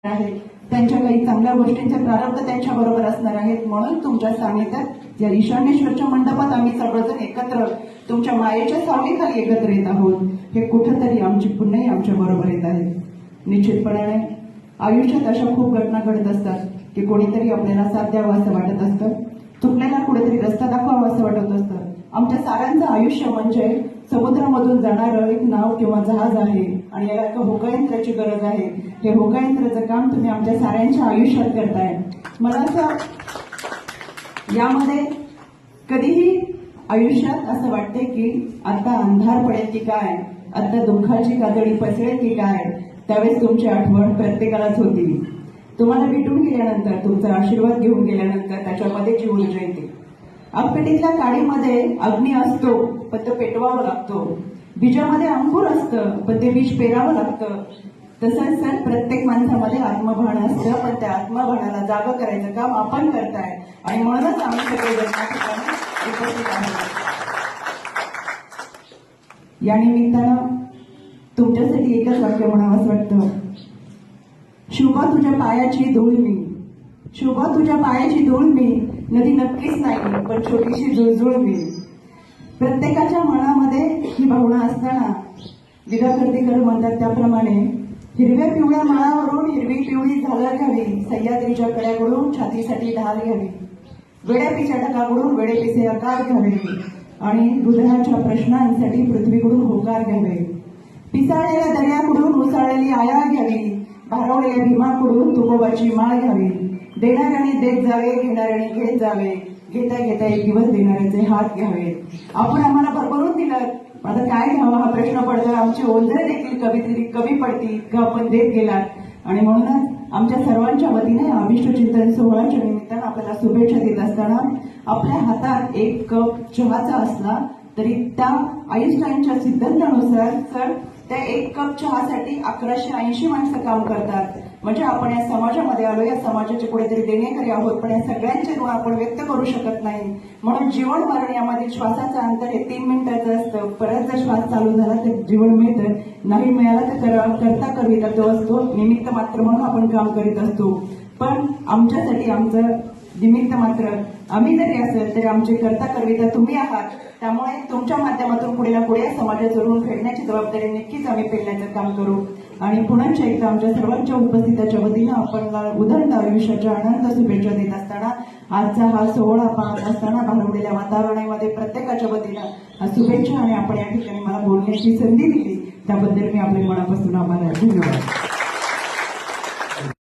आहे, त्यांच्या काही चांगल्या गोष्टींचे प्रारंभ त्यांच्या बरोबर असणार आहेत. म्हणून तुमच्या सानिध्यात या ईशान्येश्वरच्या मंडपात आम्ही सर्वजण एकत्र तुमच्या मायेच्या सावलीखाली एकत्र येत आहोत. हे कुठंतरी आमची पुण्यही आमच्या बरोबर येत आहे. निश्चितपणे आयुष्यात अशा खूप घटना घडत असतात की कोणीतरी आपल्याला साथ द्यावं असं वाटत असतं, चुकलेला कुठेतरी रस्ता दाखवावा असं वाटत असतं. आमच्या साऱ्यांचं आयुष्य म्हणजे समुद्रामधून जाणारं एक नाव किंवा जहाज आहे आणि याला एका होकायंत्राची गरज आहे. हे होकायंत्राचं काम तुम्ही आमच्या साऱ्यांच्या आयुष्यात करताय. मला असं यामध्ये कधीही आयुष्यात असं वाटते की आता अंधार पडेल की काय, आता दुःखाची काजळी पसरेल की काय, त्यावेळेस तुमची आठवण प्रत्येकालाच होती. तुम्हाला भेटून गेल्यानंतर, तुमचा आशीर्वाद घेऊन गेल्यानंतर त्याच्यामध्ये जीव येते. अगपेटीतल्या काडीमध्ये अग्नी असतो पण तो पेटवावा लागतो. बीजामध्ये अंकुर असतं पण ते बीज पेरावं लागतं. तसंच सर प्रत्येक माणसामध्ये आत्मभान असतं, पण त्या आत्मभानाला जागा करायचं काम आपण करताय आणि म्हणूनच आम्ही सगळे उपस्थित आहोत. या निमित्तानं तुमच्यासाठी एकच वाक्य म्हणावंच वाटतं. शुभा तुझ्या पायाची धूळ मी, शुभा तुझ्या पायाची धूळ मी, नदी नक्कीच नाही पण छोटीशी जुळजुळ मी. प्रत्येकाच्या मनामध्ये ही भावना असताना विदा कर्दीकर म्हणतात त्याप्रमाणे हिरव्या पिवळ्या माळावरून हिरवी पिवळी झालर घ्यावी, सह्याद्रीच्या कड्याकडून छातीसाठी ढाल घ्यावी, वेड्यापीच्या ढगाकडून वेडेपिसे आकार घ्यावे आणि हृदयाच्या प्रश्नांसाठी पृथ्वीकडून होकार घ्यावे. पिसाळलेल्या दर्याकडून उसळलेली आयाळ घ्यावी, भारावलेल्या भीमाकडून तुकोबाची माळ घ्यावी. देणाऱ्याने देत जावे, घेणाऱ्याने घेत जावे, घेता घेता एक दिवस देणाऱ्याचे हात घ्यावे. आपण आम्हाला भरभरून दिलं, आता काय घ्यावं हा प्रश्न पडतो. आमची ओंजळे देखील कमी पडती का आपण देत गेलात आणि म्हणूनच आमच्या सर्वांच्या वतीने अभिष्ट चिंतन सोहळ्याच्या निमित्तानं आपल्याला शुभेच्छा देत असताना आपल्या हातात एक कप चहाचा असला तरी त्या आईन्स्टाईनच्या सिद्धांतानुसार सर त्या एक कप चहासाठी 1180 माणसं काम करतात. म्हणजे आपण या समाजामध्ये आलो, या समाजाचे कुठेतरी देणेकरी आहोत, पण या सगळ्यांचे ऋण आपण व्यक्त करू शकत नाही. म्हणून जीवन मरण यामध्ये श्वासाचं अंतर हे 3 मिनिटाचं असतं. परत जर श्वास चालू झाला तर जीवन मिळतं, नाही मिळाला तर करता कविता तो असतो. निमित्त मात्र म्हणून आपण काम करीत असतो. पण आमच्यासाठी आमचं निमित्त मात्र आम्ही जरी असेल तरी आमचे करता करविता तुम्ही आहात. त्यामुळे तुमच्या माध्यमातून पुढे ना पुढे समाजाचं ऋण फेडण्याची जबाबदारी नक्कीच आम्ही पेलण्याचं काम करू. आणि पुन्हा एकदा आमच्या सर्वांच्या उपस्थितीच्या वतीनं आपण उदंड आयुष्याच्या आनंद शुभेच्छा देत असताना आजचा हा सोहळा पाहत असताना भारावलेल्या वातावरणामध्ये प्रत्येकाच्या वतीनं शुभेच्छा आणि आपण या ठिकाणी मला बोलण्याची संधी दिली त्याबद्दल मी आपल्या मनापासून आभार. धन्यवाद.